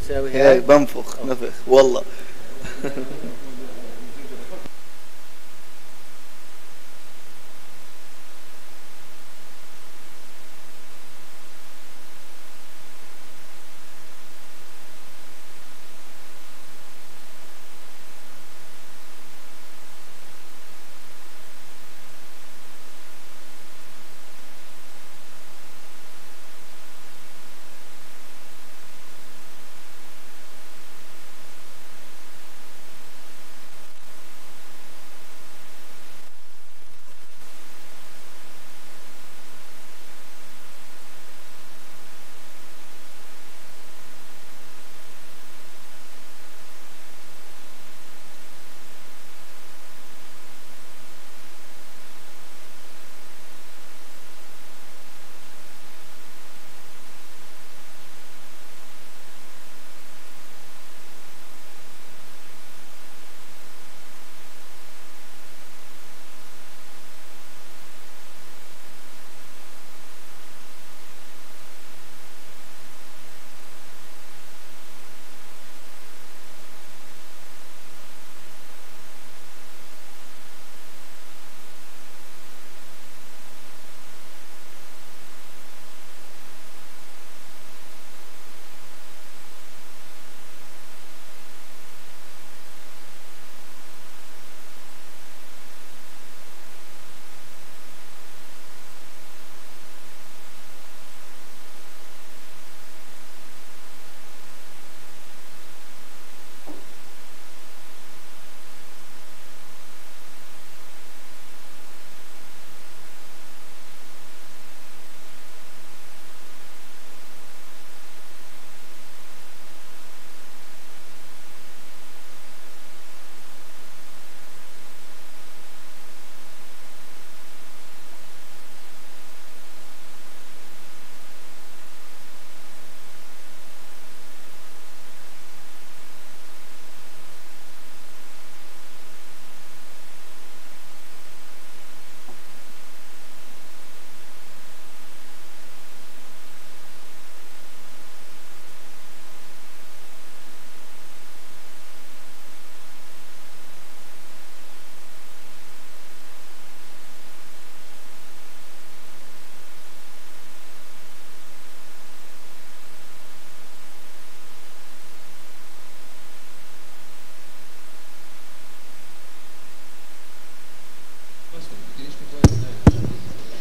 تساوي هيك هاي. بنفخ نفخ والله.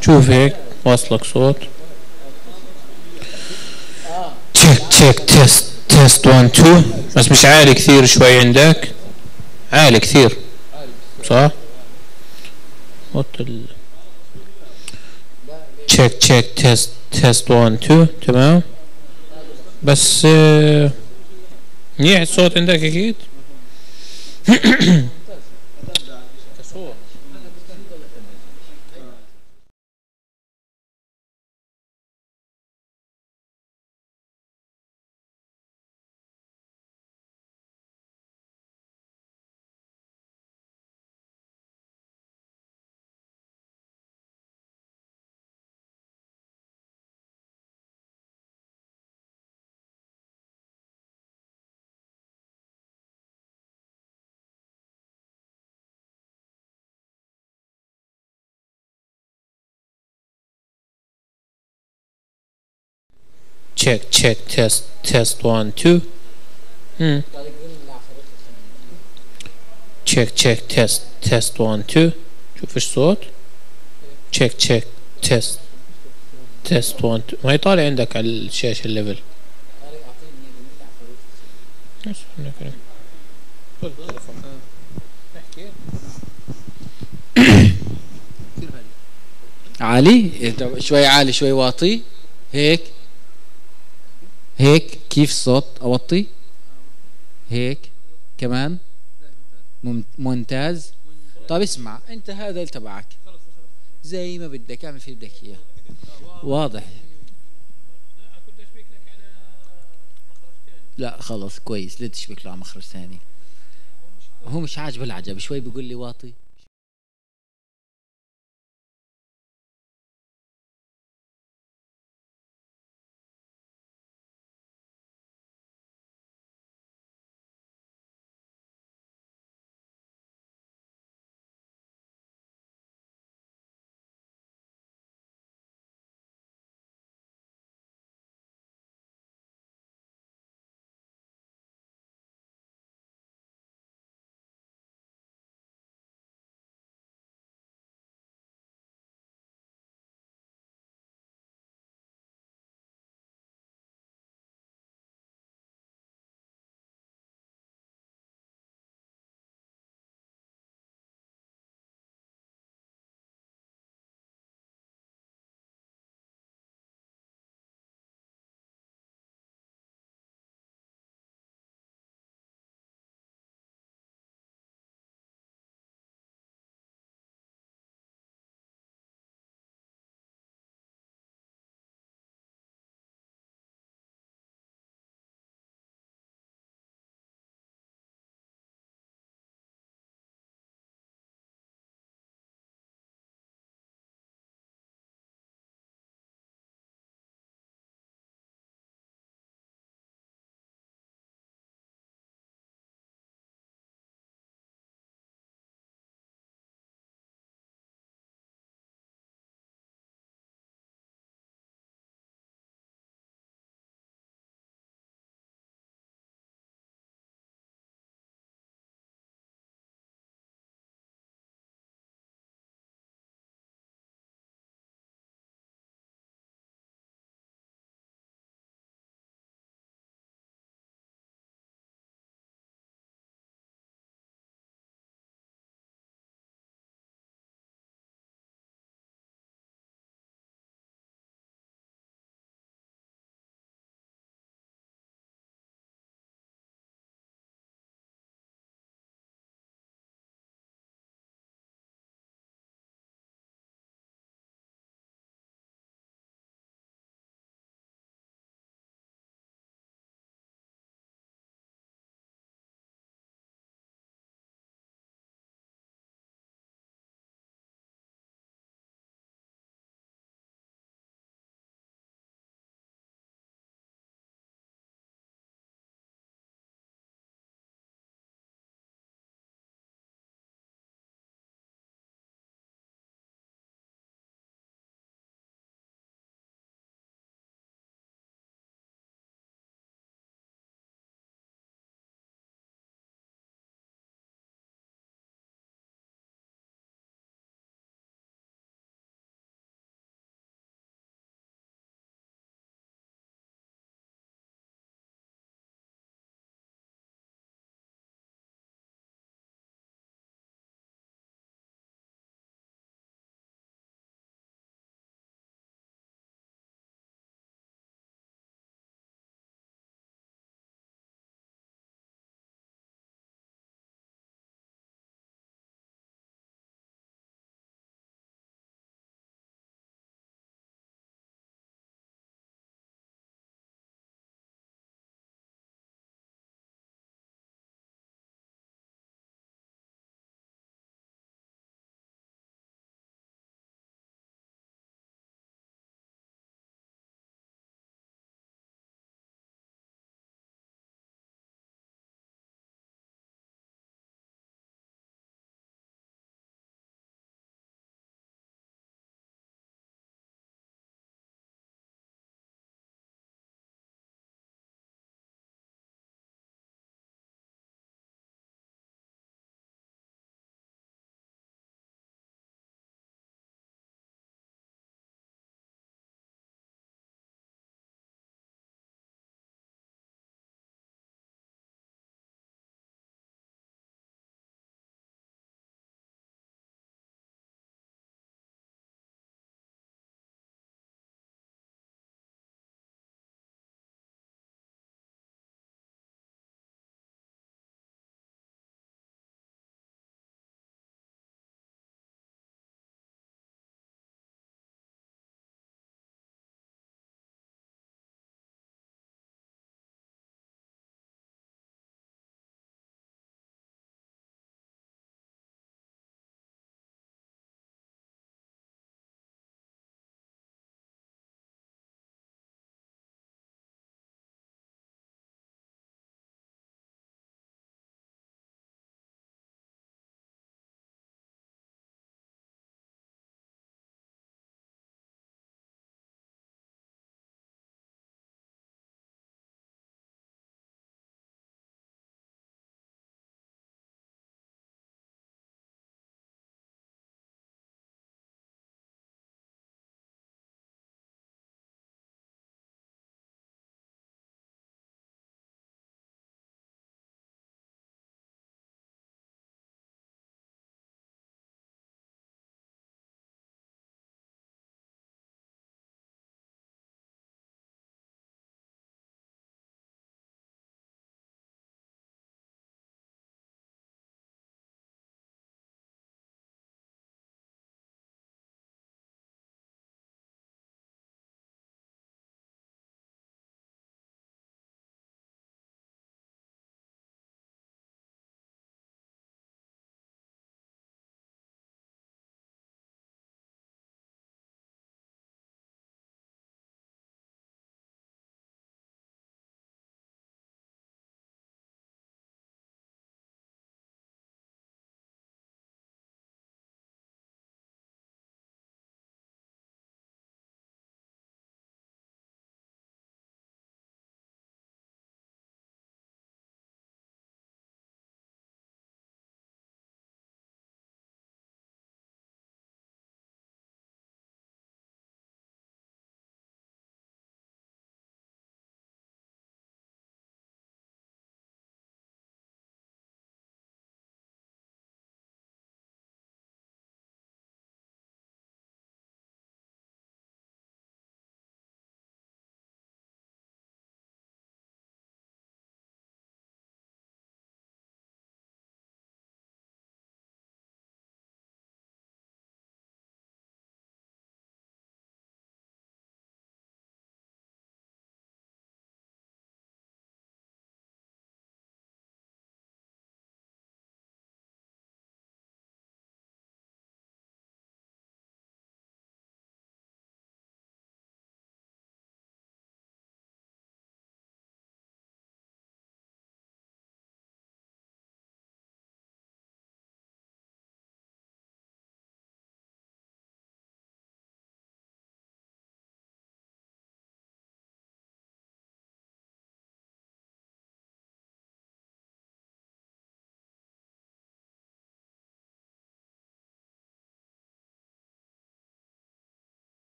شوف هيك واصلك صوت. اه تشيك تشيك تيست تيست 1 2 بس مش عالي كثير، شوي عندك عالي كثير صح؟ وط ال لا ليه؟ تشيك تشيك تيست تيست 1 2 تمام. بس منيح الصوت عندك اكيد. ممتاز كصوت. تشيك تشيك تيست تيست 1 2 طالق من العفاريت الخنين. تشيك تشيك تيست تيست 1 2. شوف ايش صوت. تشيك تشيك تيست تيست 1 2 ما يطالع عندك على الشاشة الليفل. طارق اعطيني من العفاريت الخنين. بس هنا كلام. خذ التليفون احكي. عالي شوي، عالي شوي واطي. هيك هيك كيف الصوت اوطي؟ هيك كمان ممتاز. طيب اسمع انت هذا تبعك زي ما بدك اعمل في بدك اياه. واضح. لا خلص كويس، لا تشبك له على مخرج ثاني. هو مش عاجبه العجب، شوي بيقول لي واطي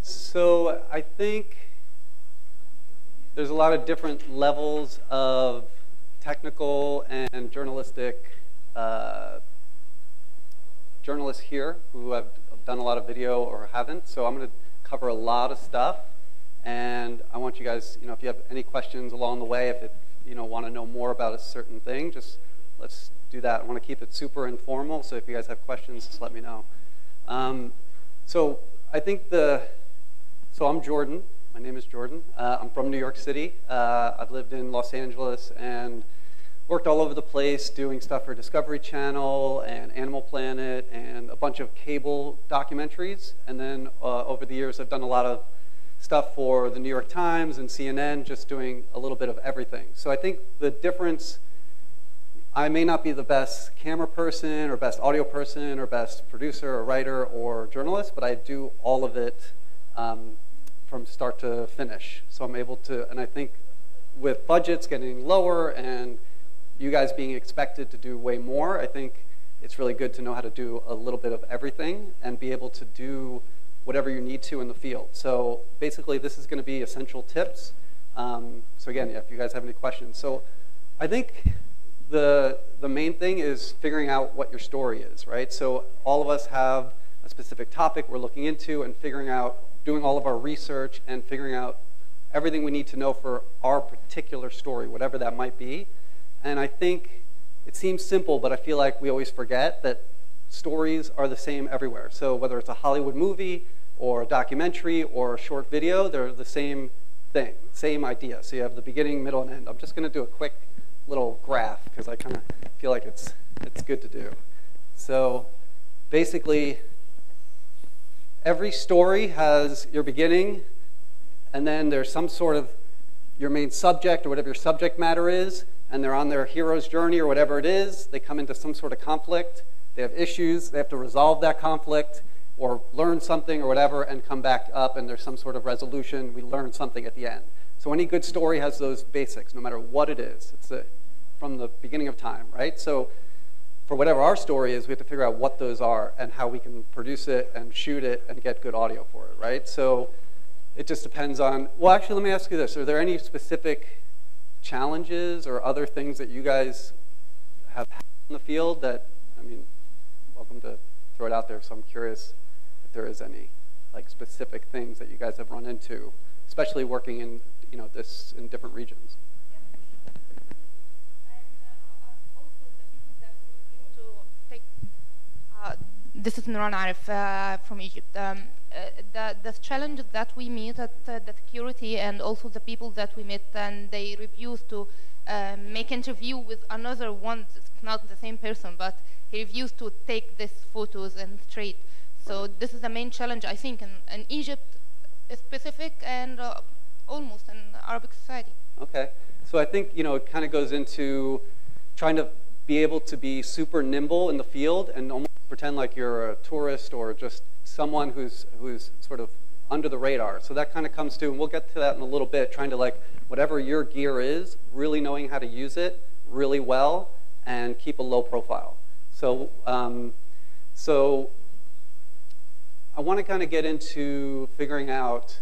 So I think there's a lot of different levels of technical and journalistic journalists here who have done a lot of video or haven't. So I'm going to cover a lot of stuff, and I want you guys, if you have any questions along the way, if want to know more about a certain thing, just let's do that. I want to keep it super informal, so if you guys have questions, just let me know. So I think so I'm Jordan. My name is Jordan. I'm from New York City. I've lived in Los Angeles and worked all over the place doing stuff for Discovery Channel and Animal Planet and a bunch of cable documentaries. And then over the years, I've done a lot of stuff for the New York Times and CNN, just doing a little bit of everything. So I think the difference, I may not be the best camera person or best audio person or best producer or writer or journalist, but I do all of it from start to finish. So I'm able to, and I think with budgets getting lower and you guys being expected to do way more, I think it's really good to know how to do a little bit of everything and be able to do whatever you need to in the field. So basically, this is going to be essential tips. So again, if you guys have any questions. So I think the main thing is figuring out what your story is, right? So all of us have a specific topic we're looking into and figuring out, doing all of our research and figuring out everything we need to know for our particular story, whatever that might be. And I think it seems simple, but I feel like we always forget that stories are the same everywhere. So whether it's a Hollywood movie or a documentary or a short video, they're the same thing, same idea. So you have the beginning, middle, and end. I'm just going to do a quick little graph because I kind of feel like it's good to do. So basically, every story has your beginning, and then there's some sort of your main subject or whatever your subject matter is, and they're on their hero's journey or whatever it is. They come into some sort of conflict. They have issues. They have to resolve that conflict or learn something or whatever and come back up, and there's some sort of resolution. We learn something at the end. So any good story has those basics, no matter what it is. It's from the beginning of time, right? So for whatever our story is, we have to figure out what those are and how we can produce it and shoot it and get good audio for it, right? So it just depends on, well, actually, let me ask you this. Are there any specific challenges or other things that you guys have had in the field that, I mean, welcome to throw it out there. So I'm curious if there is any like specific things that you guys have run into, especially working in, this in different regions. This is Nuran Arif from Egypt. The challenge that we meet at the security and also the people that we meet, and they refuse to make interview with another one. It's not the same person, but he refused to take these photos and straight. So this is the main challenge, I think, in Egypt specific and almost in Arabic society. Okay. So I think, it kind of goes into trying to be able to be super nimble in the field and almost pretend like you're a tourist or just someone who's sort of under the radar. So that kind of comes to, and we'll get to that in a little bit, trying to whatever your gear is, really knowing how to use it really well and keep a low profile. So, so I want to kind of get into figuring out,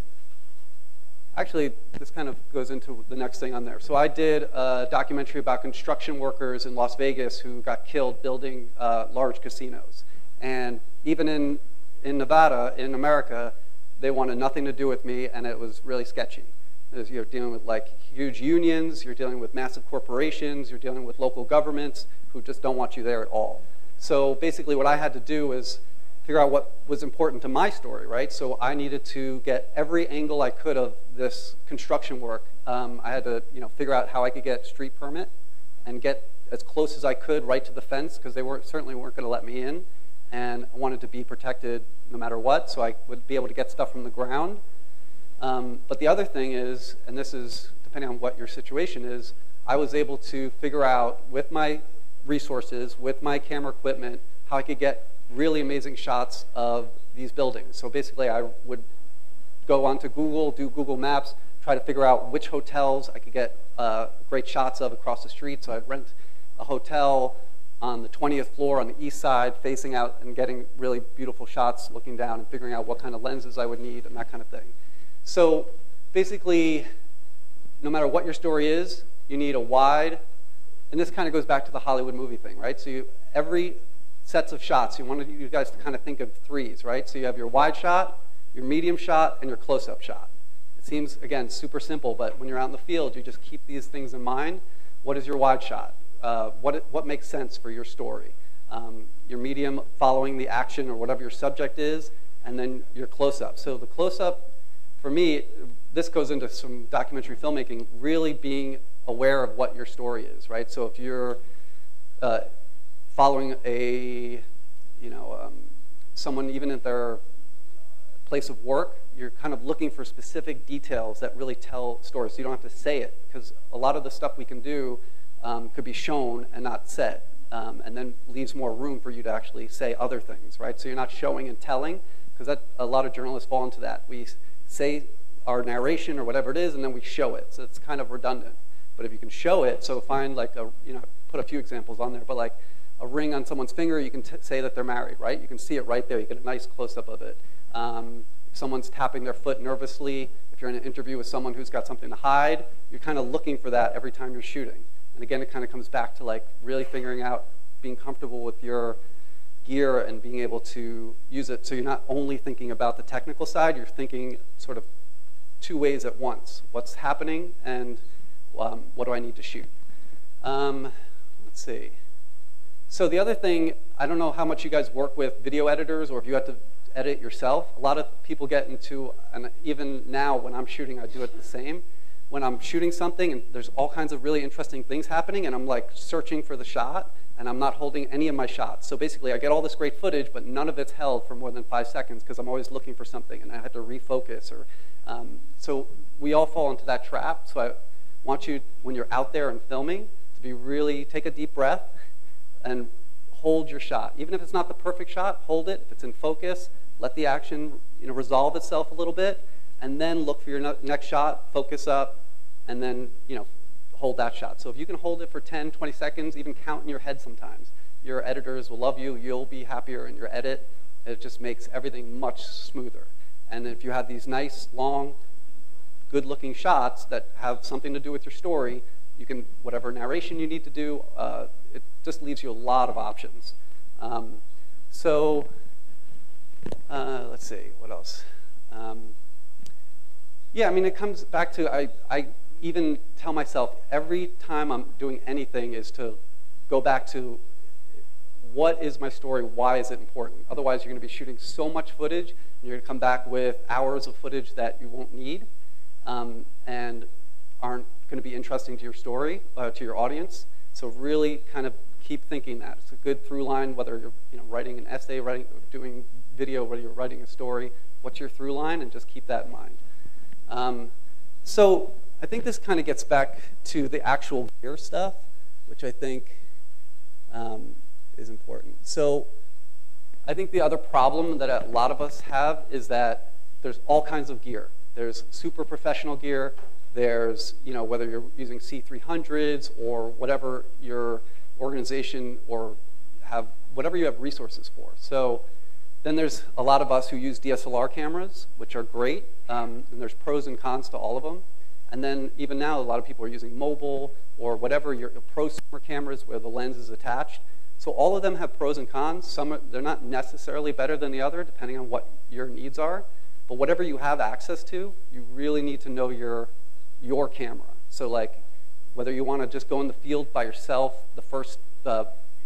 actually, this kind of goes into the next thing on there. So I did a documentary about construction workers in Las Vegas who got killed building large casinos. And even in Nevada, in America, they wanted nothing to do with me, and it was really sketchy. You're dealing with huge unions, you're dealing with massive corporations, you're dealing with local governments who just don't want you there at all. So basically what I had to do was figure out what was important to my story, right? So I needed to get every angle I could of this construction work. I had to, figure out how I could get street permit and get as close as I could right to the fence, because they certainly weren't going to let me in, and I wanted to be protected no matter what, so I would be able to get stuff from the ground. But the other thing is, and this is depending on what your situation is, I was able to figure out with my resources, with my camera equipment, how I could get really amazing shots of these buildings. So basically I would go onto Google, do Google Maps, try to figure out which hotels I could get great shots of across the street. So I'd rent a hotel, on the 20th floor on the east side, facing out and getting really beautiful shots, looking down and figuring out what kind of lenses I would need and that kind of thing. So basically, no matter what your story is, you need a wide, and this kind of goes back to the Hollywood movie thing, right? So every sets of shots, you want you guys to kind of think of threes, right? So you have your wide shot, your medium shot, and your close-up shot. It seems, again, super simple, but when you're out in the field, you just keep these things in mind. What is your wide shot? What makes sense for your story? Your medium following the action or whatever your subject is, and then your close-up. So the close-up, for me, this goes into some documentary filmmaking, really being aware of what your story is, right? So if you're following a, someone even at their place of work, you're kind of looking for specific details that really tell stories. So you don't have to say it, because a lot of the stuff we can do could be shown and not said, and then leaves more room for you to actually say other things, right? So you're not showing and telling, because a lot of journalists fall into that. We say our narration or whatever it is, and then we show it. So it's kind of redundant. But if you can show it, so find like put a few examples on there, but like a ring on someone's finger, you can say that they're married, right? You can see it right there. You get a nice close-up of it. If someone's tapping their foot nervously, if you're in an interview with someone who's got something to hide, you're kind of looking for that every time you're shooting. And again, it kind of comes back to like really figuring out, being comfortable with your gear and being able to use it so you're not only thinking about the technical side, you're thinking sort of two ways at once. What's happening and what do I need to shoot? Let's see. So the other thing, I don't know how much you guys work with video editors or if you have to edit yourself. A lot of people get into, and even now when I'm shooting, I do it the same. When I'm shooting something and there's all kinds of really interesting things happening and I'm like searching for the shot and I'm not holding any of my shots. So basically I get all this great footage, but none of it's held for more than 5 seconds because I'm always looking for something and I have to refocus. So we all fall into that trap. So I want you, when you're out there and filming, to be really, take a deep breath and hold your shot. Even if it's not the perfect shot, hold it. If it's in focus, let the action resolve itself a little bit, and then look for your next shot, focus up, and then hold that shot. So if you can hold it for 10, 20 seconds, even count in your head sometimes, your editors will love you, you'll be happier in your edit. It just makes everything much smoother. And if you have these nice, long, good-looking shots that have something to do with your story, you can, whatever narration you need to do, it just leaves you a lot of options. Let's see, what else? Yeah, I mean, it comes back to, I even tell myself every time I'm doing anything is to go back to what is my story, why is it important? Otherwise, you're going to be shooting so much footage, and you're going to come back with hours of footage that you won't need and aren't going to be interesting to your story, to your audience. So really kind of keep thinking that. It's a good through line, whether you're writing an essay, doing video, whether you're writing a story, what's your through line, and just keep that in mind. So I think this kind of gets back to the actual gear stuff, which I think is important. So I think the other problem that a lot of us have is that there's all kinds of gear. There's super professional gear. There's, whether you're using C300s or whatever your organization or whatever you have resources for. So then there's a lot of us who use DSLR cameras, which are great, and there's pros and cons to all of them. And then even now, a lot of people are using mobile or whatever, your prosumer cameras where the lens is attached. So all of them have pros and cons. They're not necessarily better than the other, depending on what your needs are. But whatever you have access to, you really need to know your camera. So like, whether you want to just go in the field by yourself,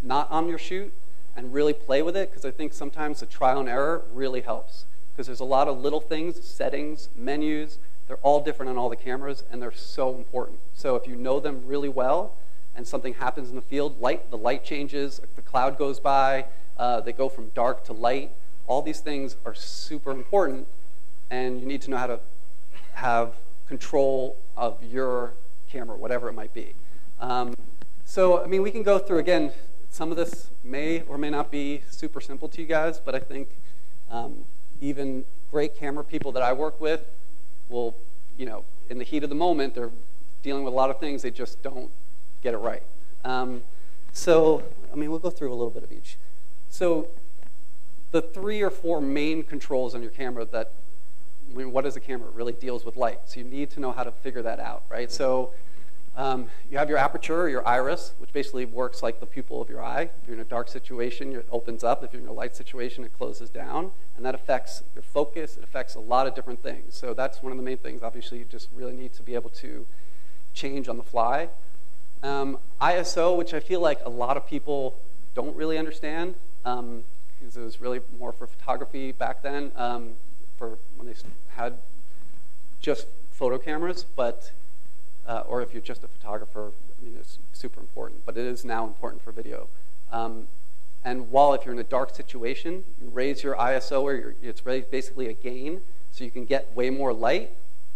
not on your shoot, and really play with it, because I think sometimes the trial and error really helps. Because there's a lot of little things, settings, menus, they're all different on all the cameras, and they're so important. So if you know them really well, and something happens in the field, the light changes, the cloud goes by, they go from dark to light, all these things are super important, and you need to know how to have control of your camera, whatever it might be. So, I mean, we can go through, again, some of this may or may not be super simple to you guys, but I think even great camera people that I work with will, in the heat of the moment, they're dealing with a lot of things, they just don't get it right. So, I mean, we'll go through a little bit of each. So the 3 or 4 main controls on your camera that, I mean, what is a camera? It really deals with light. So you need to know how to figure that out, right? So you have your aperture, or your iris, which basically works like the pupil of your eye. If you're in a dark situation, it opens up. If you're in a light situation, it closes down. And that affects your focus. It affects a lot of different things. So that's one of the main things. Obviously, you just really need to be able to change on the fly. ISO, which I feel like a lot of people don't really understand, because it was really more for photography back then, for when they had just photo cameras, but or if you're just a photographer, I mean, it's super important, but it is now important for video. And while if you're in a dark situation, you raise your ISO, or it's basically a gain, so you can get way more light,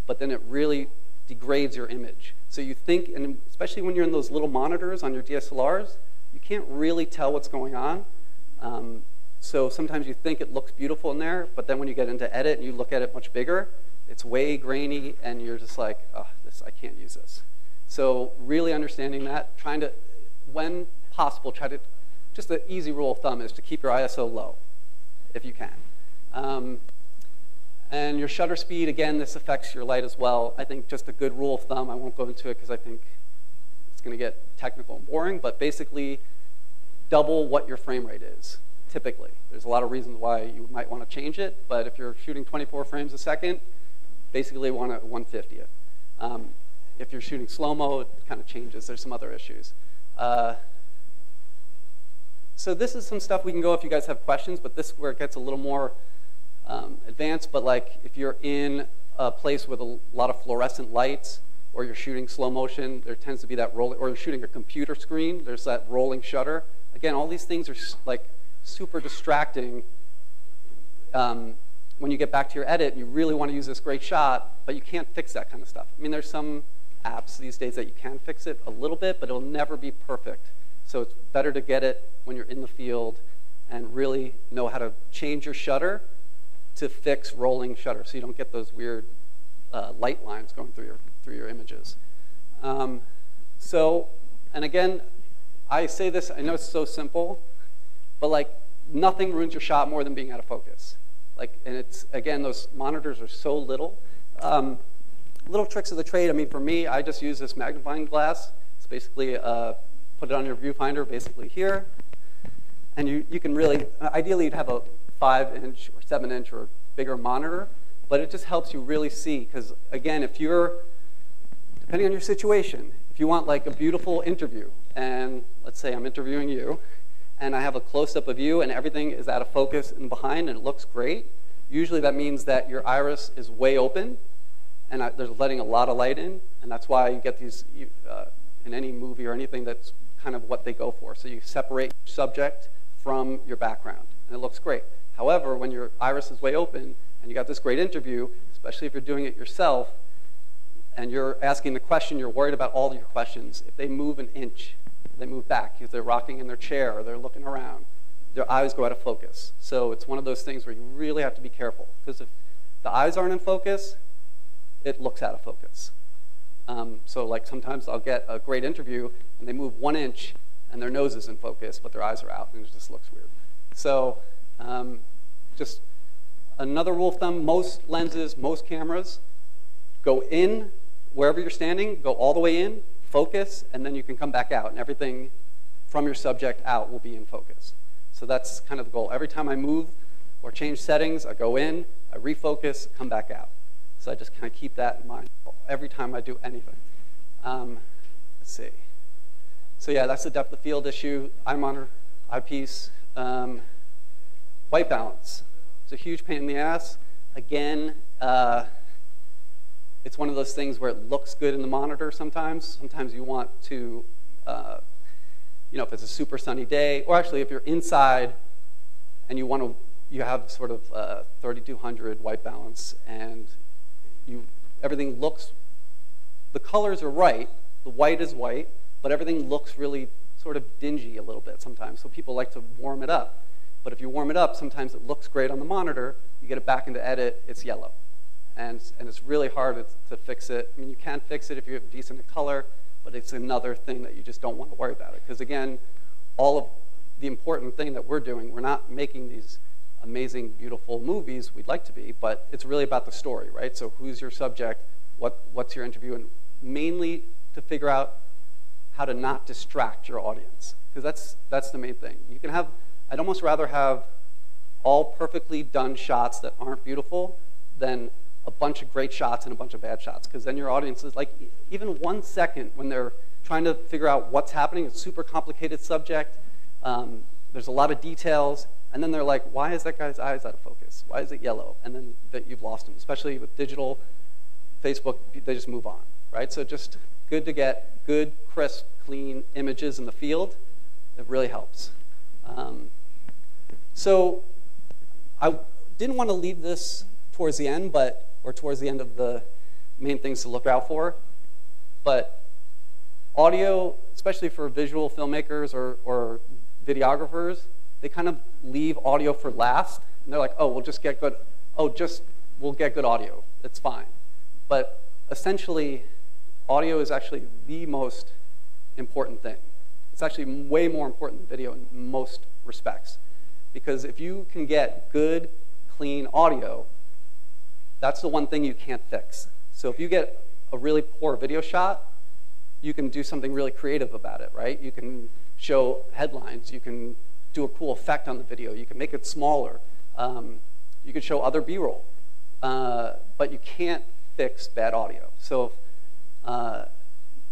but then it really degrades your image. So you think, and especially when you're in those little monitors on your DSLRs, you can't really tell what's going on. So sometimes you think it looks beautiful in there, but then when you get into edit and you look at it much bigger, it's way grainy, and you're just like, oh, I can't use this. So really understanding that, trying to, when possible, try to, just the easy rule of thumb is to keep your ISO low, if you can. And your shutter speed, again, this affects your light as well. I think just a good rule of thumb, I won't go into it because I think it's going to get technical and boring, but basically double what your frame rate is, typically. There's a lot of reasons why you might want to change it, but if you're shooting 24 frames a second, basically want to 1/50th. If you're shooting slow-mo, it kind of changes. There's some other issues. So this is some stuff we can go if you guys have questions, but this is where it gets a little more advanced. But like if you're in a place with a lot of fluorescent lights, or you're shooting slow motion, there tends to be that rolling, or you're shooting a computer screen, there's that rolling shutter. Again, all these things are like super distracting when you get back to your edit and you really want to use this great shot, but you can't fix that kind of stuff. I mean, there's some apps these days that you can fix it a little bit, but it'll never be perfect. So it's better to get it when you're in the field and really know how to change your shutter to fix rolling shutter, so you don't get those weird light lines going through your images. And again, I say this, I know it's so simple, but like nothing ruins your shot more than being out of focus. Like, and it's, again, those monitors are so little. Little tricks of the trade. I mean, for me, I just use this magnifying glass. It's basically, put it on your viewfinder, basically here. And you can really, ideally you'd have a 5-inch or 7-inch or bigger monitor, but it just helps you really see. Because again, if you're, depending on your situation, if you want like a beautiful interview, and let's say I'm interviewing you, and I have a close-up of you, and everything is out of focus and behind, and it looks great, usually that means that your iris is way open, and there's letting a lot of light in, and that's why you get these, in any movie or anything, that's kind of what they go for. So you separate your subject from your background, and it looks great. However, when your iris is way open, and you got this great interview, especially if you're doing it yourself, and you're asking the question, you're worried about all of your questions. If they move an inch, they move back because they're rocking in their chair or they're looking around, their eyes go out of focus. So it's one of those things where you really have to be careful, because if the eyes aren't in focus, it looks out of focus. So like sometimes I'll get a great interview and they move 1 inch and their nose is in focus, but their eyes are out, and it just looks weird. So just another rule of thumb, most lenses, most cameras, go in wherever you're standing, go all the way in, focus, and then you can come back out, and everything from your subject out will be in focus. So that's kind of the goal. Every time I move or change settings, I go in, I refocus, come back out. So I just kind of keep that in mind every time I do anything. Let's see. So yeah, that's the depth of field issue, eye monitor, eyepiece. White balance. It's a huge pain in the ass. Again, it's one of those things where it looks good in the monitor sometimes. Sometimes you want to, if it's a super sunny day, or actually if you're inside and you have sort of 3200 white balance, and everything looks, the colors are right, the white is white, but everything looks really sort of dingy a little bit sometimes. So people like to warm it up. But if you warm it up, sometimes it looks great on the monitor. You get it back into edit, it's yellow. And it's really hard to fix it. I mean, you can fix it if you have decent color, but it's another thing that you just don't want to worry about it. Because again, all of the important thing that we're doing. We're not making these amazing, beautiful movies. We'd like to be, but it's really about the story, right? So who's your subject? What's your interview? And mainly to figure out how to not distract your audience, because that's the main thing. You can have, I'd almost rather have all perfectly done shots that aren't beautiful than a bunch of great shots and a bunch of bad shots, because then your audience is like, even 1 second when they're trying to figure out what's happening, it's a super complicated subject, there's a lot of details, and then they're like, why is that guy's eyes out of focus? Why is it yellow? And then that you've lost them, especially with digital, Facebook, they just move on, right? So just good to get good, crisp, clean images in the field. It really helps. So I didn't want to leave this towards the end, or towards the end of the main things to look out for. But audio, especially for visual filmmakers or videographers, they kind of leave audio for last. And they're like, oh, we'll just get good, we'll get good audio. It's fine. But essentially, audio is actually the most important thing. It's actually way more important than video in most respects. Because if you can get good, clean audio, that's the one thing you can't fix. So if you get a really poor video shot, you can do something really creative about it, right? You can show headlines. You can do a cool effect on the video. You can make it smaller. You can show other B-roll. But you can't fix bad audio. So if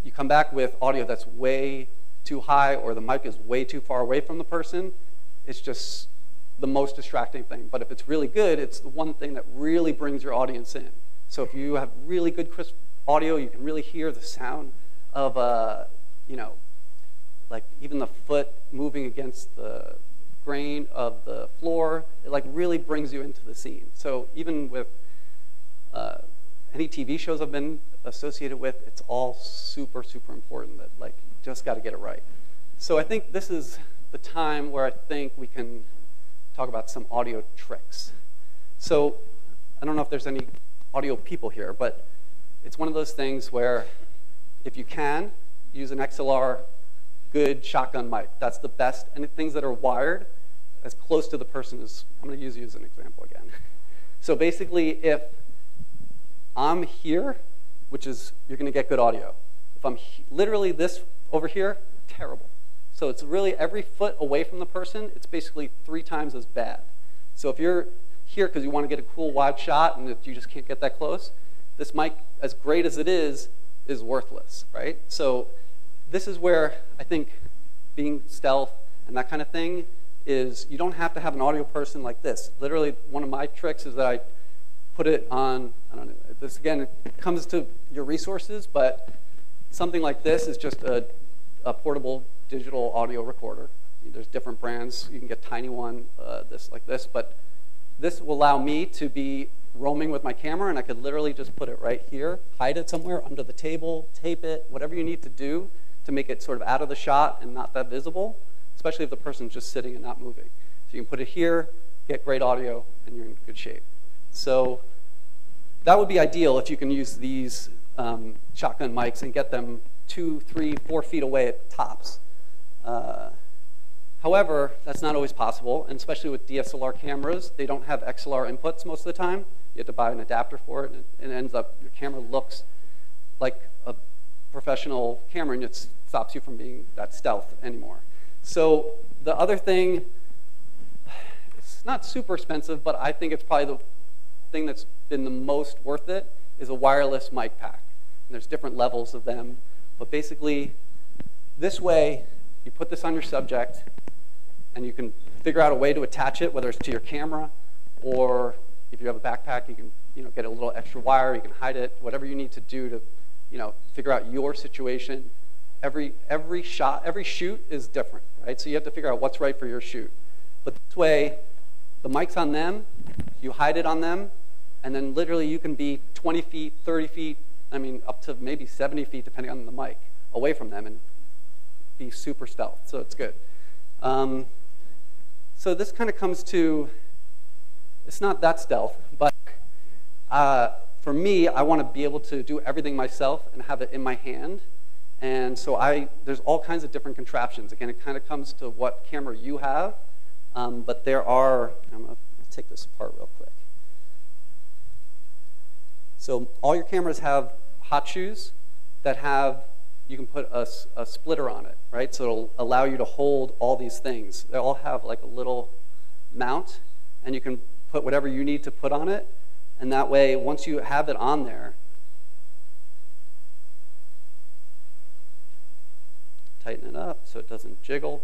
you come back with audio that's way too high or the mic is way too far away from the person, it's just the most distracting thing. But if it's really good, it's the one thing that really brings your audience in. So if you have really good crisp audio, you can really hear the sound of, like even the foot moving against the grain of the floor. It like really brings you into the scene. So even with any TV shows I've been associated with, it's all super, super important that like you just got to get it right. So I think this is the time where I think we can talk about some audio tricks. So I don't know if there's any audio people here, but it's one of those things where if you can, use an XLR good shotgun mic. That's the best. And things that are wired as close to the person as, I'm going to use you as an example again. So basically, if I'm here, which is, you're going to get good audio. If I'm literally this over here, terrible. So it's really every foot away from the person, it's basically 3 times as bad. So if you're here because you want to get a cool wide shot and you just can't get that close, this mic, as great as it is worthless, right? So this is where I think being stealth and that kind of thing is, you don't have to have an audio person like this. Literally, one of my tricks is that I put it on, I don't know, this again, it comes to your resources, but something like this is just a portable digital audio recorder. There's different brands. You can get tiny one, like this, but this will allow me to be roaming with my camera, and I could literally just put it right here, hide it somewhere under the table, tape it, whatever you need to do to make it sort of out of the shot and not that visible, especially if the person's just sitting and not moving. So you can put it here, get great audio, and you're in good shape. So that would be ideal if you can use these shotgun mics and get them 2, 3, 4 feet away at tops. However, that's not always possible, and especially with DSLR cameras, they don't have XLR inputs most of the time. You have to buy an adapter for it, and it ends up, your camera looks like a professional camera, and it stops you from being that stealth anymore. So the other thing, it's not super expensive, but I think it's probably the thing that's been the most worth it, is a wireless mic pack. And there's different levels of them, but basically, this way, you put this on your subject, and you can figure out a way to attach it, whether it's to your camera, or if you have a backpack, you can get a little extra wire, you can hide it, whatever you need to do to figure out your situation. Every shot, every shoot is different, right? So you have to figure out what's right for your shoot. But this way, the mic's on them, you hide it on them, and then literally you can be 20 feet, 30 feet, I mean, up to maybe 70 feet, depending on the mic, away from them, and be super stealth, so it's good. So this kind of comes to, it's not that stealth, but for me, I want to be able to do everything myself and have it in my hand. And so there's all kinds of different contraptions. Again, it kind of comes to what camera you have, but there are, I'll take this apart real quick. So all your cameras have hot shoes that you can put a splitter on it, right? So it'll allow you to hold all these things. They all have like a little mount, and you can put whatever you need to put on it, and that way, once you have it on there, tighten it up so it doesn't jiggle.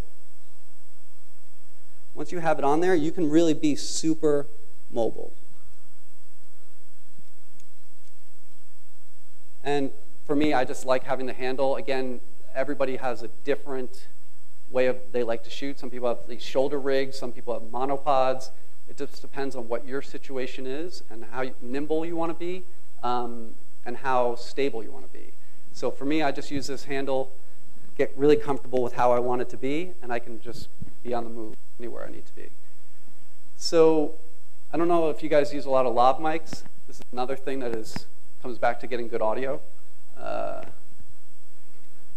Once you have it on there, you can really be super mobile. And for me, I just like having the handle. Again, everybody has a different way they like to shoot. Some people have these shoulder rigs, some people have monopods. It just depends on what your situation is and how nimble you want to be and how stable you want to be. So for me, I just use this handle, get really comfortable with how I want it to be, and I can just be on the move anywhere I need to be. So I don't know if you guys use a lot of lav mics. This is another thing that comes back to getting good audio.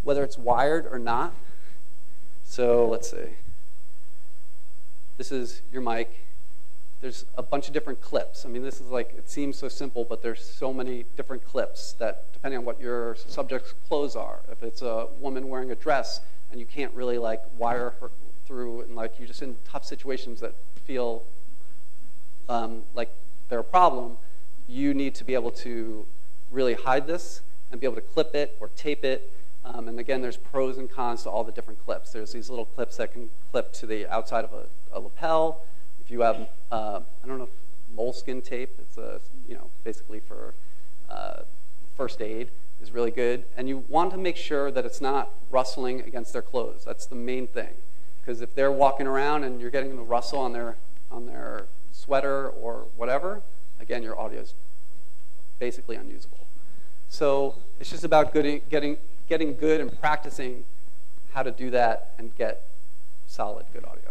Whether it's wired or not. So let's see. This is your mic. There's a bunch of different clips. I mean, this is like, it seems so simple, but there's so many different clips that, depending on what your subject's clothes are. If it's a woman wearing a dress and you can't really like wire her through, and like you're just in tough situations that feel like they're a problem, you need to be able to really hide this and be able to clip it or tape it. And again, there's pros and cons to all the different clips. There's these little clips that can clip to the outside of a lapel. If you have, I don't know, moleskin tape, it's basically for first aid, is really good. And you want to make sure that it's not rustling against their clothes. That's the main thing. Because if they're walking around and you're getting the rustle on their sweater or whatever, again, your audio is basically unusable. So it's just about getting good and practicing how to do that and get solid, good audio.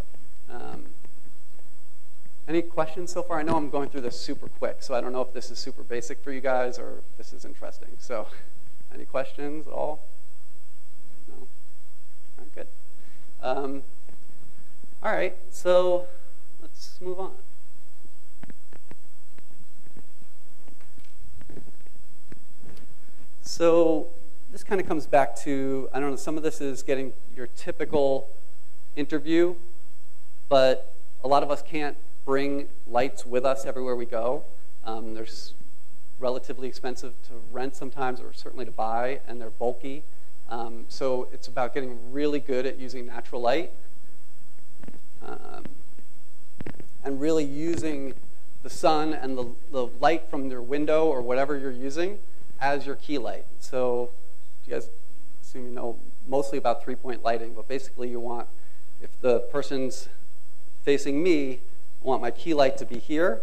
Any questions so far? I know I'm going through this super quick, so I don't know if this is super basic for you guys or if this is interesting. So any questions at all? No? All right, good. All right, so let's move on. So this kind of comes back to, I don't know, some of this is getting your typical interview, but a lot of us can't bring lights with us everywhere we go. They're relatively expensive to rent sometimes, or certainly to buy, and they're bulky. So it's about getting really good at using natural light and really using the sun and the light from your window or whatever you're using as your key light. So you guys assume you know mostly about three-point lighting, but basically you want, if the person's facing me, I want my key light to be here.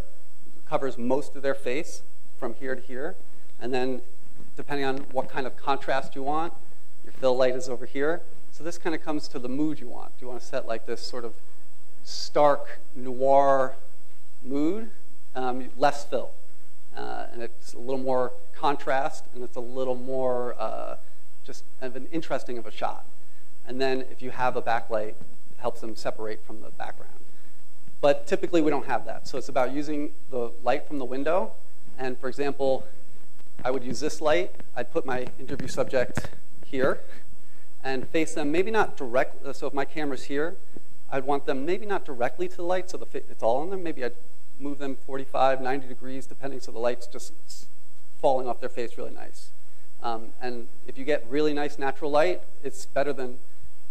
It covers most of their face from here to here. And then depending on what kind of contrast you want, your fill light is over here. So this kind of comes to the mood you want. Do you want to set like this sort of stark noir mood? Less fill. And it's a little more contrast, and it's a little more just kind of an interesting of a shot. And then if you have a backlight, it helps them separate from the background. But typically we don't have that. So it's about using the light from the window. And for example, I would use this light. I'd put my interview subject here and face them maybe not directly. So if my camera's here, I'd want them maybe not directly to the light so it's all on them. Maybe I'd move them 45, 90 degrees depending, so the light's just falling off their face really nice. And if you get really nice natural light, it's better than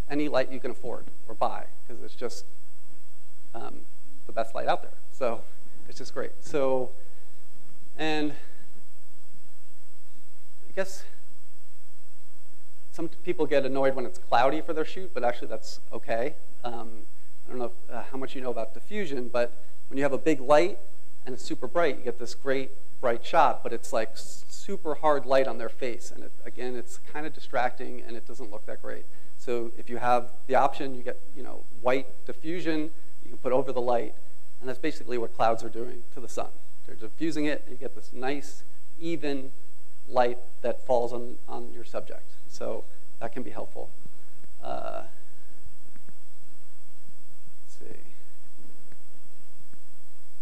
any light you can afford or buy, because it's just the best light out there. So it's just great. So, and I guess some people get annoyed when it's cloudy for their shoot, but actually that's okay. I don't know how much you know about diffusion, but when you have a big light and it's super bright, you get this great bright shot, but it's like super hard light on their face. And again, it's kind of distracting and it doesn't look that great. So if you have the option, you get white diffusion, you can put over the light, and that's basically what clouds are doing to the sun. They're diffusing it, and you get this nice, even light that falls on your subject. So that can be helpful. Let's see.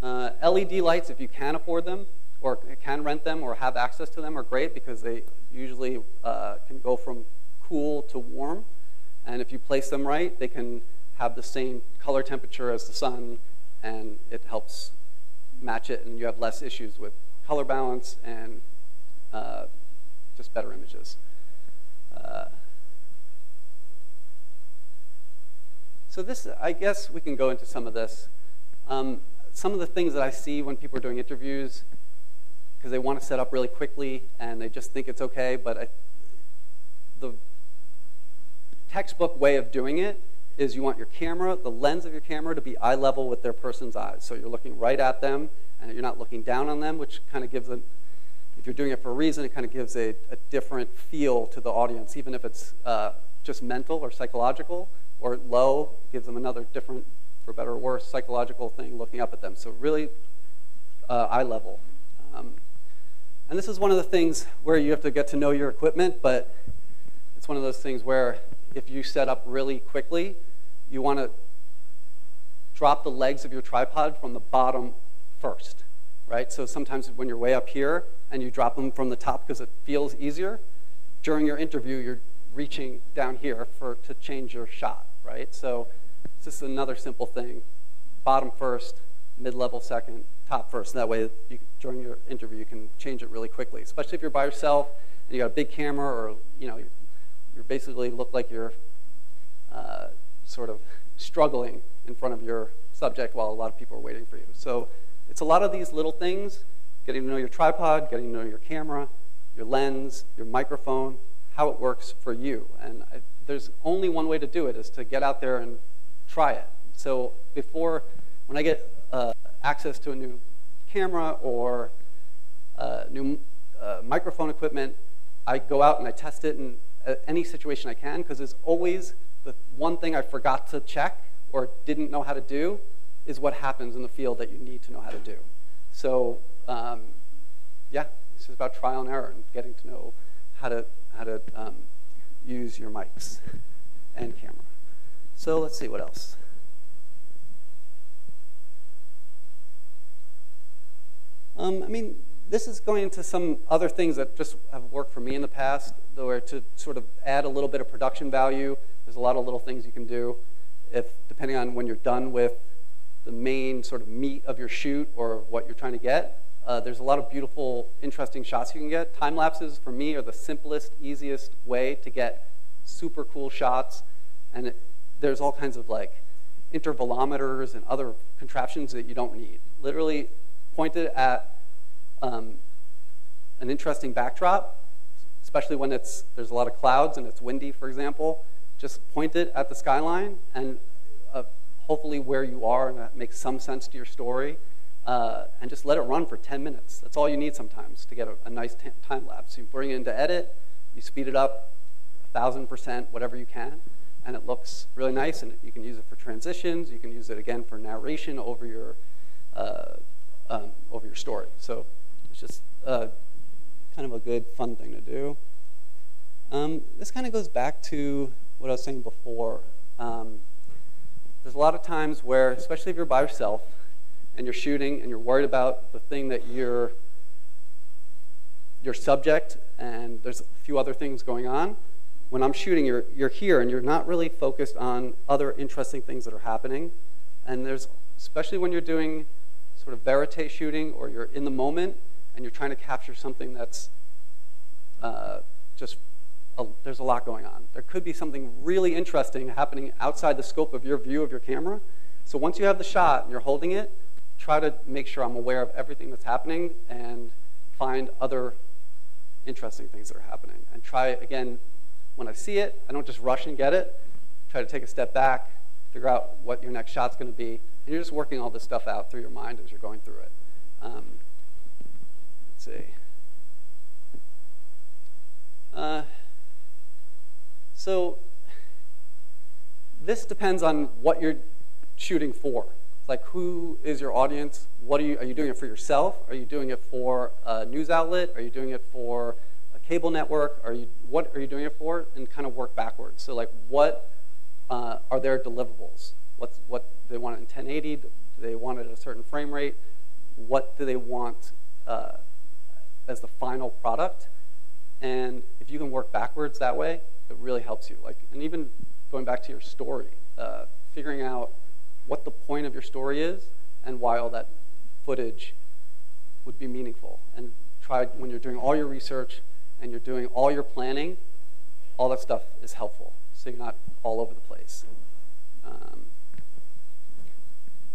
LED lights, if you can afford them, or can rent them, or have access to them, are great because they usually can go from cool to warm. And if you place them right, they can have the same color temperature as the sun, and it helps match it, and you have less issues with color balance and just better images. So this, I guess we can go into some of this. Some of the things that I see when people are doing interviews, because they want to set up really quickly and they just think it's okay, but the textbook way of doing it is you want your camera, the lens of your camera, to be eye level with their person's eyes. So you're looking right at them and you're not looking down on them, which kind of gives a, if you're doing it for a reason, it kind of gives a different feel to the audience, even if it's just mental or psychological, or low, gives them another different, for better or worse, psychological thing looking up at them. So really eye level. And this is one of the things where you have to get to know your equipment, but it's one of those things where if you set up really quickly, you want to drop the legs of your tripod from the bottom first, right? So sometimes when you're way up here and you drop them from the top because it feels easier, during your interview, you're reaching down here to change your shot, right? So it's just another simple thing. Bottom first, mid-level second, top first. That way, during your interview, you can change it really quickly, especially if you're by yourself and you got a big camera, or you basically look like you're sort of struggling in front of your subject while a lot of people are waiting for you. So it's a lot of these little things, getting to know your tripod, getting to know your camera, your lens, your microphone, how it works for you. And there's only one way to do it, is to get out there and try it. So when I get access to a new camera or new microphone equipment, I go out and I test it in any situation I can, because it's always the one thing I forgot to check or didn't know how to do is what happens in the field that you need to know how to do. So yeah, it's just about trial and error and getting to know how to use your mics and camera. So let's see what else. I mean, this is going into some other things that just have worked for me in the past, where to sort of add a little bit of production value. There's a lot of little things you can do. Depending on when you're done with the main sort of meat of your shoot or what you're trying to get, there's a lot of beautiful, interesting shots you can get. Time lapses, for me, are the simplest, easiest way to get super cool shots. And there's all kinds of like intervalometers and other contraptions that you don't need. Literally point it at an interesting backdrop, especially when there's a lot of clouds and it's windy, for example. Just point it at the skyline and hopefully where you are, and that makes some sense to your story. And just let it run for 10 minutes. That's all you need sometimes to get a nice time lapse. You bring it into edit, you speed it up 1,000%, whatever you can, and it looks really nice. And you can use it for transitions. You can use it again for narration over your story. So it's just kind of a good, fun thing to do. This kind of goes back to what I was saying before. There's a lot of times where, especially if you're by yourself and you're shooting and you're worried about the thing that your subject, and there's a few other things going on. When I'm shooting, you're here and you're not really focused on other interesting things that are happening. And there's, especially when you're doing sort of verite shooting, or you're in the moment and you're trying to capture something that's there's a lot going on. There could be something really interesting happening outside the scope of your view of your camera. So once you have the shot and you're holding it, try to make sure I'm aware of everything that's happening and find other interesting things that are happening. And try, again, when I see it, I don't just rush and get it. Try to take a step back, figure out what your next shot's going to be. And you're just working all this stuff out through your mind as you're going through it. Let's see. So this depends on what you're shooting for. Like, who is your audience? Are you doing it for yourself? Are you doing it for a news outlet? Are you doing it for a cable network? What are you doing it for? And kind of work backwards. So like, what are their deliverables? What do they want it in 1080? Do they want it at a certain frame rate? What do they want as the final product? And if you can work backwards that way, it really helps you. Like, and even going back to your story, figuring out what the point of your story is and why all that footage would be meaningful. And try, when you're doing all your research and you're doing all your planning, all that stuff is helpful, so you're not all over the place.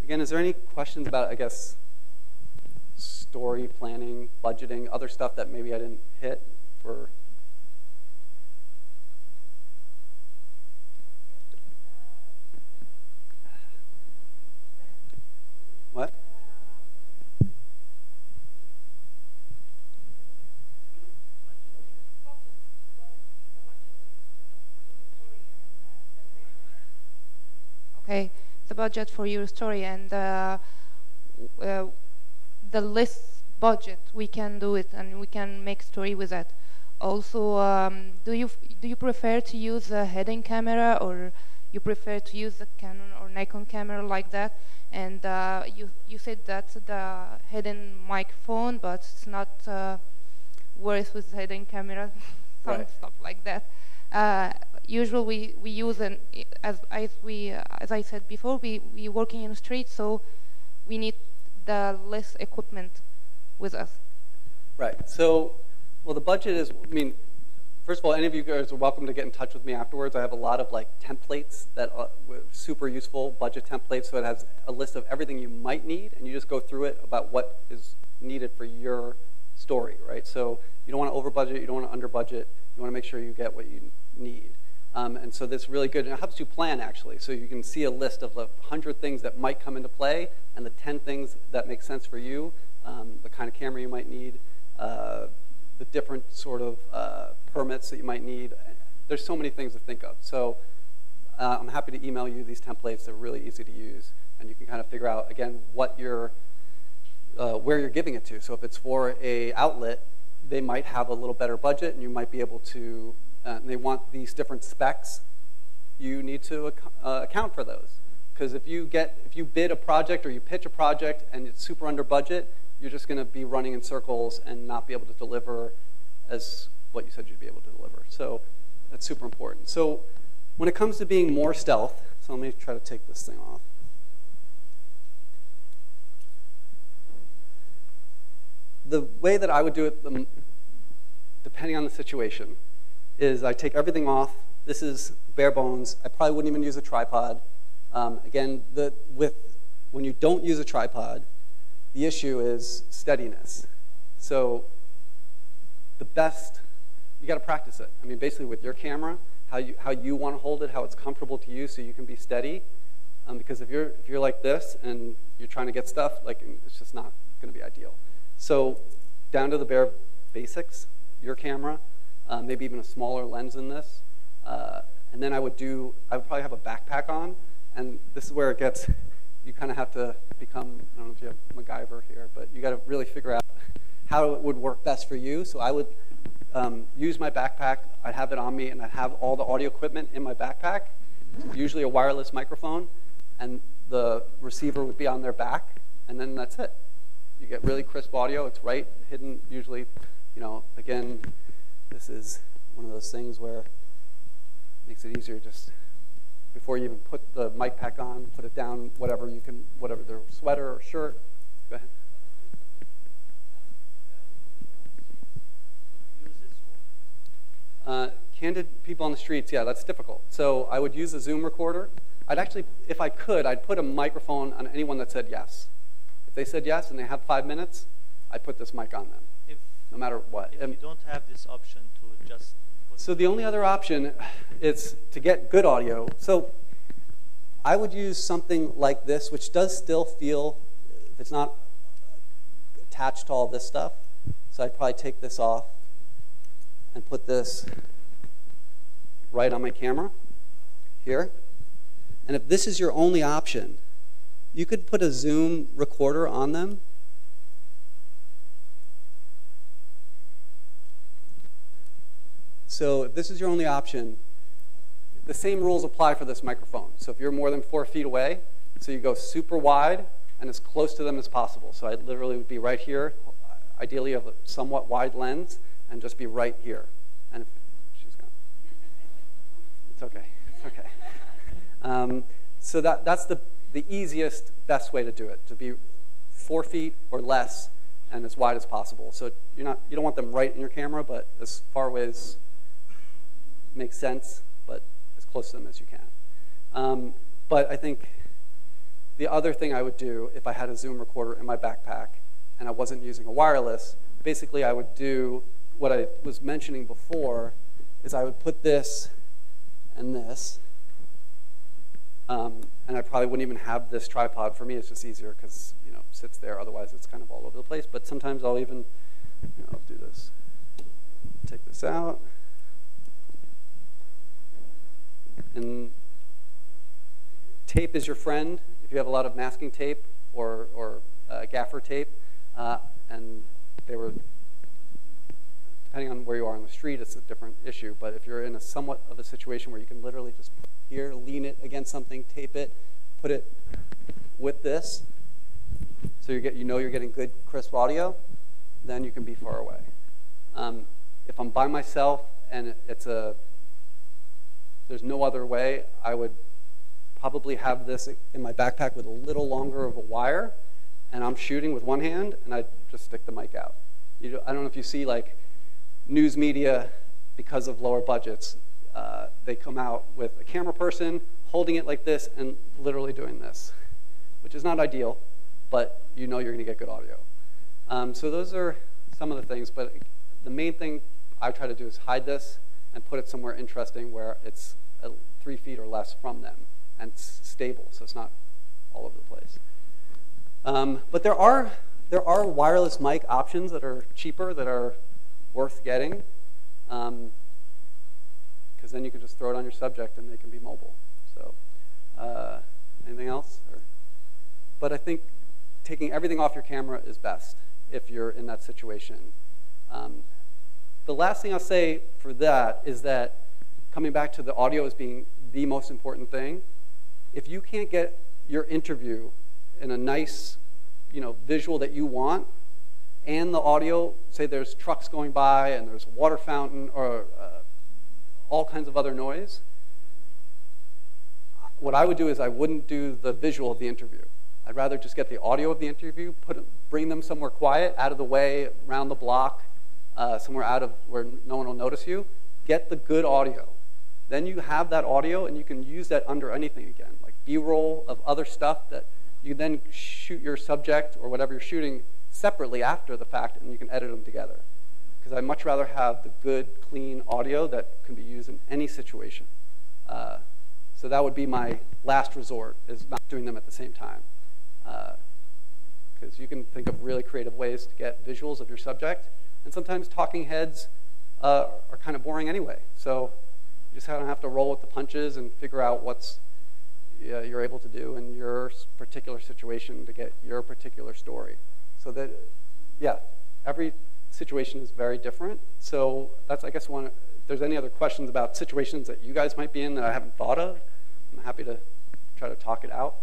Again, is there any questions about, I guess, story planning, budgeting, other stuff that maybe I didn't hit for? What? Okay, the budget for your story and the less budget, we can do it and we can make story with that. Also, do you prefer to use a hidden camera, or you prefer to use the Canon or Nikon camera like that? And you said that's the hidden microphone, but it's not worth with hidden camera, some Right. stuff like that. Usually we use as I said before, we working in the street, so we need the less equipment with us. Right. So, well, the budget is, I mean, first of all, any of you guys are welcome to get in touch with me afterwards. I have a lot of like templates that are super useful, budget templates. So it has a list of everything you might need, and you just go through it about what is needed for your story, right? So you don't want to over budget, you don't want to under budget. You want to make sure you get what you need. And so this is really good, and it helps you plan, actually. So you can see a list of the 100 things that might come into play and the 10 things that make sense for you, the kind of camera you might need, the different sort of permits that you might need. There's so many things to think of. So I'm happy to email you these templates. They're really easy to use, and you can kind of figure out, again, what you're, where you're giving it to. So if it's for a outlet, they might have a little better budget, and you might be able to, and they want these different specs, you need to account for those. Because if you bid a project or you pitch a project and it's super under budget, you're just going to be running in circles and not be able to deliver as what you said you'd be able to deliver. So that's super important. So when it comes to being more stealth, so let me try to take this thing off. The way that I would do it, depending on the situation, is I take everything off. This is bare bones. I probably wouldn't even use a tripod. Again, when you don't use a tripod, the issue is steadiness. So the best, you got to practice it. I mean, basically with your camera, how you want to hold it, how it's comfortable to use, so you can be steady. Because if you're like this and you're trying to get stuff, like, it's just not going to be ideal. So down to the bare basics, your camera, maybe even a smaller lens in this. And then I would probably have a backpack on, and this is where it gets, you kind of have to become, I don't know if you have MacGyver here, but you got to really figure out how it would work best for you. So I would use my backpack, I'd have it on me, and I'd have all the audio equipment in my backpack, usually a wireless microphone, and the receiver would be on their back, and then that's it. You get really crisp audio. It's right hidden, usually, again, this is one of those things where it makes it easier just before you even put the mic pack on, put it down, whatever their sweater or shirt. Go ahead. Candid people on the streets, yeah, that's difficult. So I would use a Zoom recorder. I'd actually, if I could, I'd put a microphone on anyone that said yes. If they said yes and they have 5 minutes, I'd put this mic on them, no matter what. If you don't have this option to just put... So the only other option is to get good audio. So I would use something like this, which does still feel, if it's not attached to all this stuff. So I'd probably take this off and put this right on my camera here. And if this is your only option, you could put a Zoom recorder on them. So if this is your only option, the same rules apply for this microphone. So if you're more than 4 feet away, so you go super wide and as close to them as possible. So I literally would be right here, ideally of a somewhat wide lens, and just be right here. And if she's gone. It's okay. It's okay. So that's the easiest, best way to do it, to be 4 feet or less and as wide as possible. So you don't want them right in your camera, but as far away as makes sense, but as close to them as you can. But I think the other thing I would do if I had a Zoom recorder in my backpack and I wasn't using a wireless, basically I would do what I was mentioning before, is I would put this and this, and I probably wouldn't even have this tripod. For me, it's just easier because it sits there. Otherwise, it's kind of all over the place. But sometimes I'll even I'll do this. Take this out, and tape is your friend if you have a lot of masking tape or gaffer tape, and they were. Depending on where you are on the street, it's a different issue. But if you're in a somewhat of a situation where you can literally just put it here, lean it against something, tape it, put it with this, so you're getting good, crisp audio, then you can be far away. If I'm by myself and there's no other way, I would probably have this in my backpack with a little longer of a wire, and I'm shooting with one hand, and I just stick the mic out. I don't know if you see like news media, because of lower budgets, they come out with a camera person holding it like this and literally doing this, which is not ideal, but you're going to get good audio. So those are some of the things, but the main thing I try to do is hide this and put it somewhere interesting where it's 3 feet or less from them and it's stable, so it's not all over the place. But there are wireless mic options that are cheaper, that are worth getting, because then you can just throw it on your subject and they can be mobile. So anything else? But I think taking everything off your camera is best if you're in that situation. The last thing I'll say for that is that, coming back to the audio as being the most important thing, if you can't get your interview in a nice visual that you want, and the audio, say there's trucks going by and there's a water fountain or all kinds of other noise, what I would do is I wouldn't do the visual of the interview. I'd rather just get the audio of the interview, bring them somewhere quiet, out of the way, around the block, somewhere out of where no one will notice you. Get the good audio. Then you have that audio and you can use that under anything again, like B-roll of other stuff that you then shoot your subject or whatever you're shooting separately after the fact, and you can edit them together. Because I'd much rather have the good, clean audio that can be used in any situation. So that would be my last resort, is not doing them at the same time. Because you can think of really creative ways to get visuals of your subject, and sometimes talking heads are kind of boring anyway. So you just kind of have to roll with the punches and figure out what's you're able to do in your particular situation to get your particular story. So that, yeah, every situation is very different. So that's, I guess, one. If there's any other questions about situations that you guys might be in that I haven't thought of, I'm happy to try to talk it out.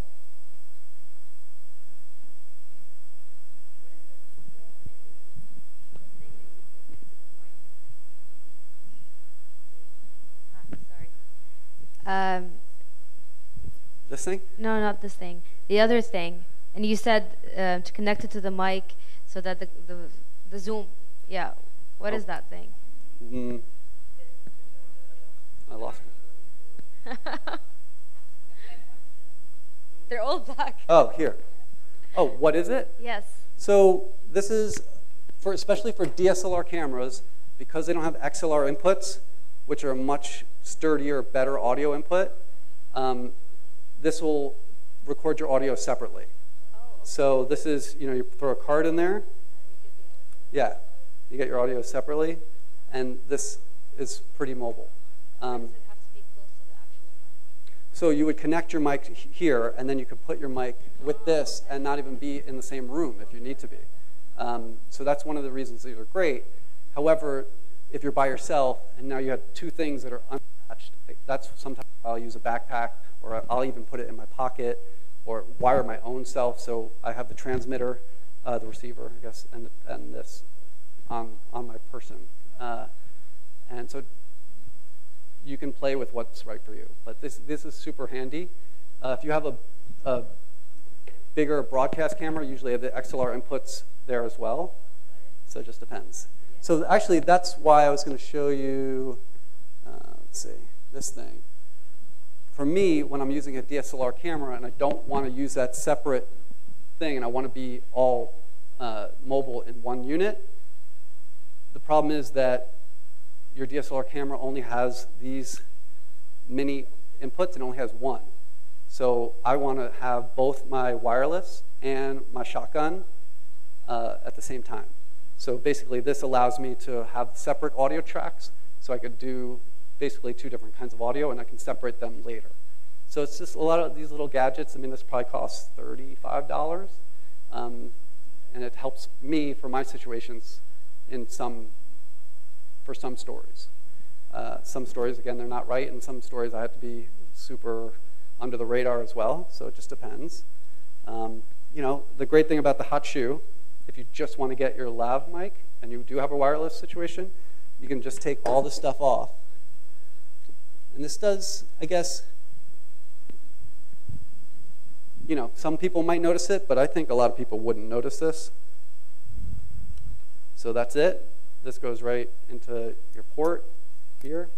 Sorry. This thing? No, not this thing. The other thing. And you said to connect it to the mic so that the Zoom. Yeah. What is that thing? I lost it. They're all black. Oh, here. Oh, what is it? Yes. So this is, especially for DSLR cameras, because they don't have XLR inputs, which are a much sturdier, better audio input, this will record your audio separately. Oh, okay. So this is, you throw a card in there. Yeah, you get your audio separately, and this is pretty mobile. Does it have to be close to the actual mic? So you would connect your mic here, and then you could put your mic with this and not even be in the same room if you need to be. So that's one of the reasons these are great. However, if you're by yourself and now you have two things that are unattached, that's sometimes I'll use a backpack, or I'll even put it in my pocket, or wire my own self. So I have the transmitter, the receiver, I guess, and this on my person. And so you can play with what's right for you. But this is super handy. If you have a bigger broadcast camera, usually have the XLR inputs there as well. So it just depends. So actually, that's why I was going to show you, let's see, this thing. For me, when I'm using a DSLR camera and I don't want to use that separate thing and I want to be all mobile in one unit, the problem is that your DSLR camera only has these mini inputs and only has one. So I want to have both my wireless and my shotgun at the same time. So basically, this allows me to have separate audio tracks, so I could do basically two different kinds of audio, and I can separate them later. So it's just a lot of these little gadgets. I mean, this probably costs $35, and it helps me for my situations for some stories. Some stories, again, they're not right, and some stories I have to be super under the radar as well. So it just depends. You know, the great thing about the hot shoe, if you just want to get your lav mic and you do have a wireless situation, you can just take all this stuff off. And this does, I guess, you know, some people might notice it, but I think a lot of people wouldn't notice this. So that's it. This goes right into your port here,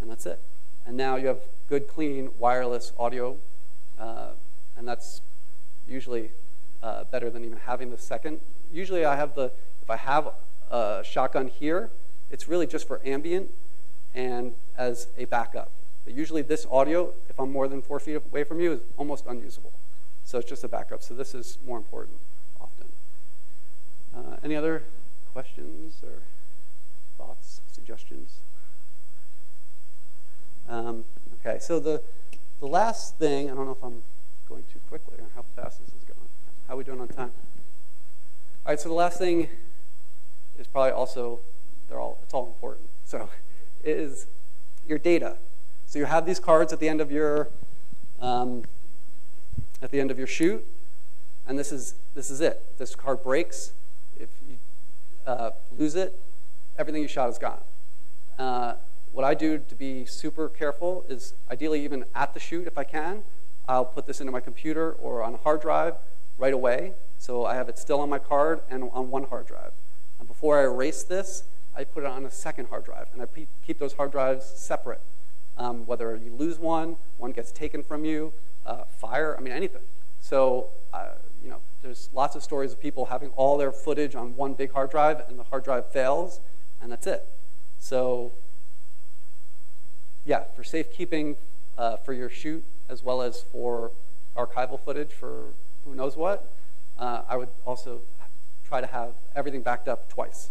and that's it. And now you have good, clean, wireless audio, and that's usually better than even having the second. Usually I have if I have a shotgun here, it's really just for ambient and as a backup. But usually this audio, if I'm more than 4 feet away from you, is almost unusable. So it's just a backup. So this is more important often. Any other questions or thoughts, suggestions? Okay, so the last thing, I don't know if I'm going too quickly or how fast this is going. How are we doing on time? All right, so the last thing is probably also, it's all important. So is your data. So you have these cards at the end of your shoot, and this is it. This card breaks. If you lose it, everything you shot is gone. What I do to be super careful is, ideally even at the shoot, if I can, I'll put this into my computer or on a hard drive right away. So I have it still on my card and on one hard drive. And before I erase this, I put it on a second hard drive. And I keep those hard drives separate. Whether you lose one gets taken from you, fire, I mean, anything. So, you know, there's lots of stories of people having all their footage on one big hard drive, and the hard drive fails, and that's it. So, yeah, for safekeeping for your shoot, as well as for archival footage for who knows what, I would also try to have everything backed up twice.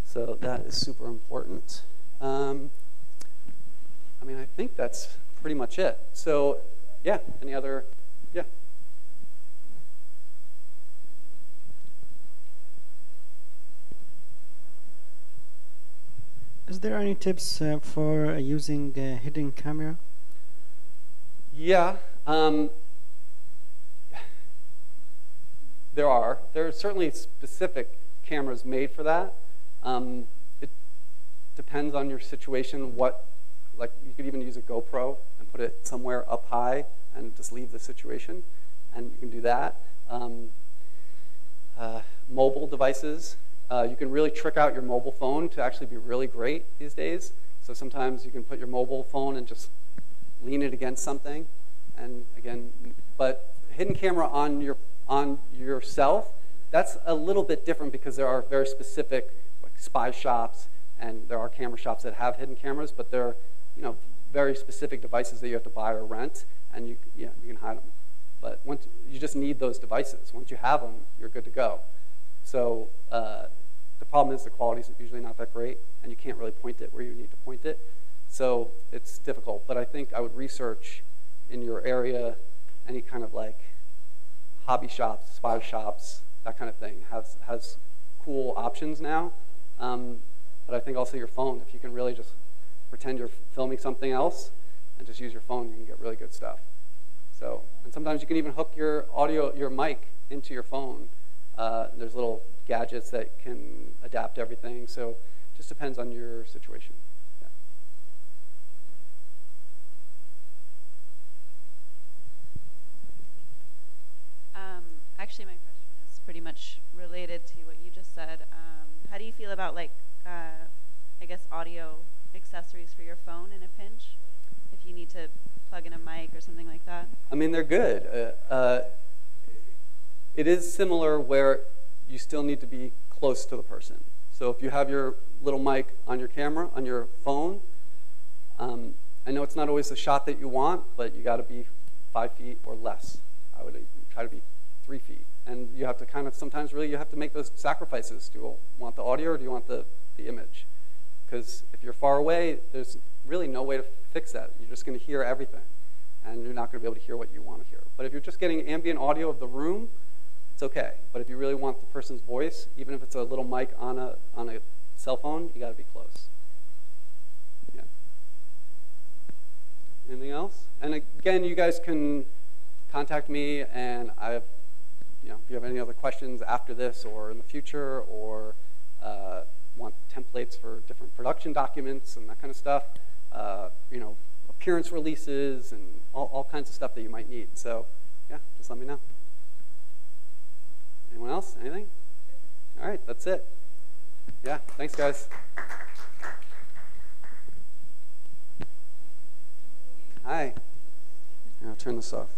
So that is super important. I mean, I think that's pretty much it. So, yeah, any other, yeah. Is there any tips for using a hidden camera? Yeah, there are. There are certainly specific cameras made for that. It depends on your situation. Like you could even use a GoPro and put it somewhere up high and just leave the situation, and you can do that. Mobile devices. You can really trick out your mobile phone to actually be really great these days. So sometimes you can put your mobile phone and just lean it against something, and again, but hidden camera on yourself, that's a little bit different because there are very specific like spy shops, and there are camera shops that have hidden cameras, but they're very specific devices that you have to buy or rent, and you can hide them. But once you just need those devices. Once you have them, you're good to go. So the problem is the quality is usually not that great, and you can't really point it where you need to point it. So it's difficult. But I think I would research in your area any kind of like hobby shops, spy shops, that kind of thing has cool options now. But I think also your phone, if you can really just pretend you're filming something else and just use your phone, you can get really good stuff. So, and sometimes you can even hook your audio, your mic into your phone. There's little gadgets that can adapt everything. So it just depends on your situation. Yeah. Actually, my question is pretty much related to what you just said. How do you feel about, like, I guess, audio accessories for your phone in a pinch? If you need to plug in a mic or something like that? I mean, they're good. It is similar where you still need to be close to the person. So if you have your little mic on your camera, on your phone, I know it's not always the shot that you want, but you got to be 5 feet or less. I would try to be 3 feet. And you have to kind of, sometimes really you have to make those sacrifices. Do you want the audio or do you want the image? Because if you're far away, there's really no way to fix that. You're just going to hear everything. And you're not going to be able to hear what you want to hear. But if you're just getting ambient audio of the room, it's okay. But if you really want the person's voice, even if it's a little mic on a cell phone, you got to be close. Yeah. Anything else? And again, you guys can contact me, and I have, if you have any other questions after this or in the future, or want templates for different production documents and that kind of stuff, appearance releases and all kinds of stuff that you might need. So yeah, just let me know. Anyone else? Anything? All right, that's it. Yeah, thanks, guys. Hi. I'll turn this off.